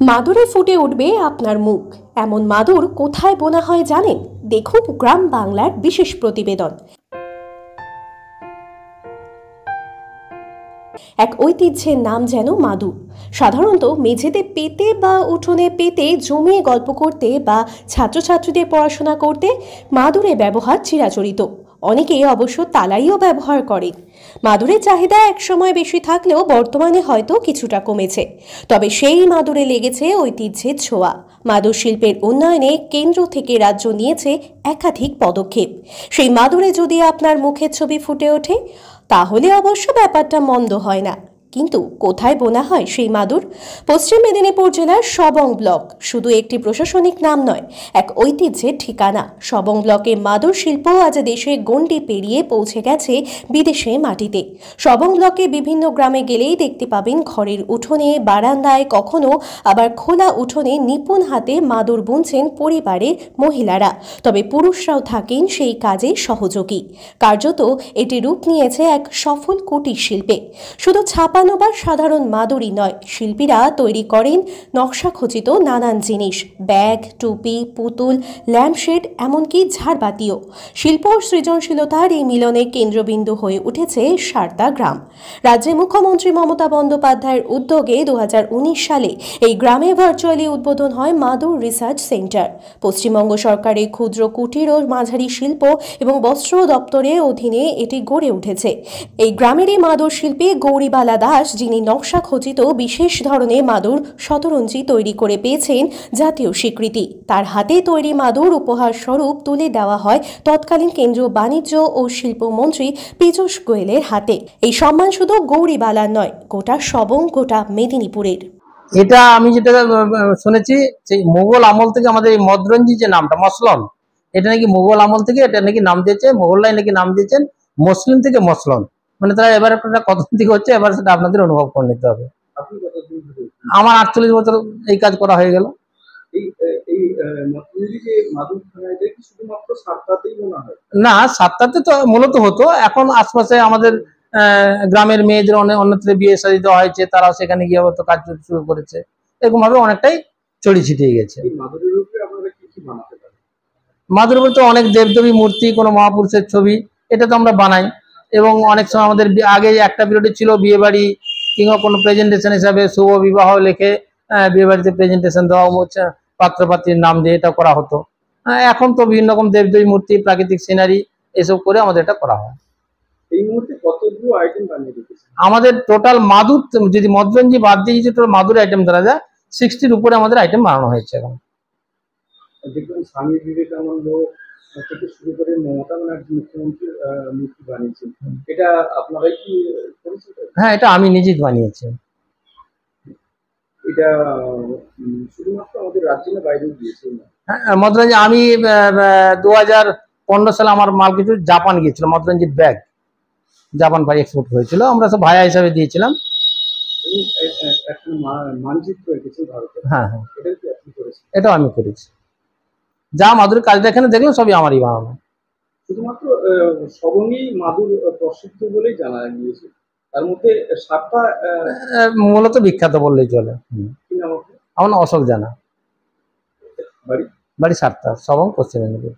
মাদুরে ফুটে উঠবে আপনার মুখ, এমন মাদুর কোথায় বোনা হয় জানেন? দেখুন গ্রাম বাংলার বিশেষ প্রতিবেদন। এক ঐতিহ্যের নাম যেন মাদুর। সাধারণত মেঝেতে পেতে বা উঠোনে পেতে জমিয়ে গল্প করতে বা ছাত্রছাত্রীদের পড়াশোনা করতে মাদুরে ব্যবহার চিরাচরিত। অনেকে অবশ্য তালাইও ব্যবহার করে। মাদুরের চাহিদা একসময় বেশি থাকলেও বর্তমানে হয়তো কিছুটা কমেছে। তবে সেই মাদুরে লেগেছে ঐতিহ্যের ছোঁয়া। মাদুর শিল্পের উন্নয়নে কেন্দ্র থেকে রাজ্য নিয়েছে একাধিক পদক্ষেপ। সেই মাদুরে যদি আপনার মুখের ছবি ফুটে ওঠে, তাহলে অবশ্য ব্যাপারটা মন্দ হয় না। কিন্তু কোথায় বোনা হয় সেই মাদুর? পশ্চিম মেদিনীপুর জেলার সবং ব্লক শুধু একটি প্রশাসনিক নাম নয়, এক ঐতিহ্যের ঠিকানা। সবং ব্লকে মাদুর শিল্প আজ দেশের গণ্ডি পেরিয়ে পৌঁছে গেছে বিদেশে মাটিতে। সবং ব্লকে বিভিন্ন গ্রামে গেলেই দেখতে পাবেন ঘরের উঠোনে, বারান্দায়, কখনো আবার খোলা উঠোনে নিপুণ হাতে মাদুর বুনছেন পরিবারের মহিলারা। তবে পুরুষরাও থাকেন সেই কাজে সহযোগী। কার্যত এটি রূপ নিয়েছে এক সফল কুটির শিল্পে। শুধু ছাপানো বা সাধারণ মাদুরই নয়, শিল্পীরা তৈরি করেন নকশাখচিত নানান জিনিস, ব্যাগ, টুপি, পুতুল, ল্যাম্পশেড, এমনকি ঝাড়বাতিও। শিল্প ও সৃজনশীলতার এই মিলনে কেন্দ্রবিন্দু হয়ে উঠেছে সারদা গ্রাম। রাজ্যে মুখ্যমন্ত্রী মমতা বন্দ্যোপাধ্যায়ের উদ্যোগে 2019 সালে এই গ্রামে ভার্চুয়ালি উদ্বোধন হয় মাদুর রিসার্চ সেন্টার। পশ্চিমবঙ্গ সরকারের ক্ষুদ্র, কুটির ও মাঝারি শিল্প এবং বস্ত্র দপ্তরের অধীনে এটি গড়ে উঠেছে। এই গ্রামেরই মাদুর শিল্পী গৌরীবালা দাস, যিনি নকশা খচিত বিশেষ ধরনের মাদুর শতরঞ্জি তৈরি করে পেয়েছেন জাতীয় স্বীকৃতি। তার হাতে তৈরি মাদুর উপহার স্বরূপ তুলে দেওয়া হয় তৎকালীন কেন্দ্রীয় বাণিজ্য ও শিল্প মন্ত্রী পীযূষ গোয়েলের হাতে। এই সম্মান শুধু গৌরীবালার নয়, গোটা সবং, গোটা মেদিনীপুরের। এটা আমি যেটা শুনেছি, সেই মুঘল আমল থেকে আমাদের এই মদরঞ্জি যে নামটা, মসলন, এটা নাকি মুঘল আমল থেকে এটা নাকি নাম দিয়েছে, মোগলরাই নাকি নাম দিয়েছেন মুসলিম থেকে মসলন। মানে তারা এবার একটা কতদিন থেকে হচ্ছে, এবার সেটা আপনাদের অনুভব করে নিতে হবে। আমার 48 বছর এই কাজ করা হয়ে গেল। না, সাতটাতে তো মূলত হতো, এখন আশপাশে আমাদের গ্রামের মেয়েদের অন্যত্র বিয়ে শাদী দেওয়া হয়েছে, তারাও সেখানে গিয়ে হয়তো কাজ শুরু করেছে। এরকম ভাবে অনেকটাই ছড়িয়ে ছিটিয়ে গেছে। মাদুর বলতে অনেক দেবদেবী মূর্তি, কোনো মহাপুরুষের ছবি, এটা তো আমরা বানাই। এবং অনেক সময় আমাদের আগে একটা পিরিয়ডে ছিল বিয়ে বাড়ি কিংবা কোনো প্রেজেন্টেশন হিসাবে শুভ বিবাহ লেখে বিয়ে বাড়িতে প্রেজেন্টেশন দেওয়া হচ্ছে, পাত্রপাত্রীর নাম দিয়ে এটা করা হতো। এখন তো বিভিন্ন রকম দেবদেবী মূর্তি, প্রাকৃতিক সিনারি, এসব করে আমাদের এটা করা হয়। এই মুহূর্তে কতগুলো আইটেম বানিয়ে দিতেছে আমাদের টোটাল মাদুর, যদি মদরঞ্জি বাদ দিয়ে যদি টোটাল মাদুর আইটেম ধরা যায়, 60-র উপরে আমাদের আইটেম বানানো হয়েছে এখন। দেখুন, স্বামী বিবেকানন্দ থেকে শুরু করে মমতা ব্যানার্জি মুখ্যমন্ত্রী মূর্তি বানিয়েছেন, এটা আপনারাই কি করেছেন? হ্যাঁ, এটা আমি নিজেই বানিয়েছি। এটা শুধুমাত্র আমাদের রাজ্যে না, বাইরেও গিয়েছে? হ্যাঁ, মদরঞ্জি আমি 2015 সালে আমার মাল কিছু জাপান গিয়েছিল, মদরঞ্জির ব্যাগ জাপান ভাই এক্সপোর্ট হয়েছিল, আমরা সব ভাইয়া হিসাবে দিয়েছিলাম। মানচিত্র এঁকেছেন ভারতের? হ্যাঁ হ্যাঁ, এটাও আমি করেছি। যা মাদুরের কাজটা এখানে দেখলাম সবই আমারই বানানো। শুধুমাত্র সবংই মাদুর প্রসিদ্ধ বলেই জানা গিয়েছে, তার মধ্যে সাতটা মূলত বিখ্যাত বললেই চলে। আমার নাম অশোক জানা, বাড়ি সাতটা, সবং, পশ্চিম মেদিনীপুর।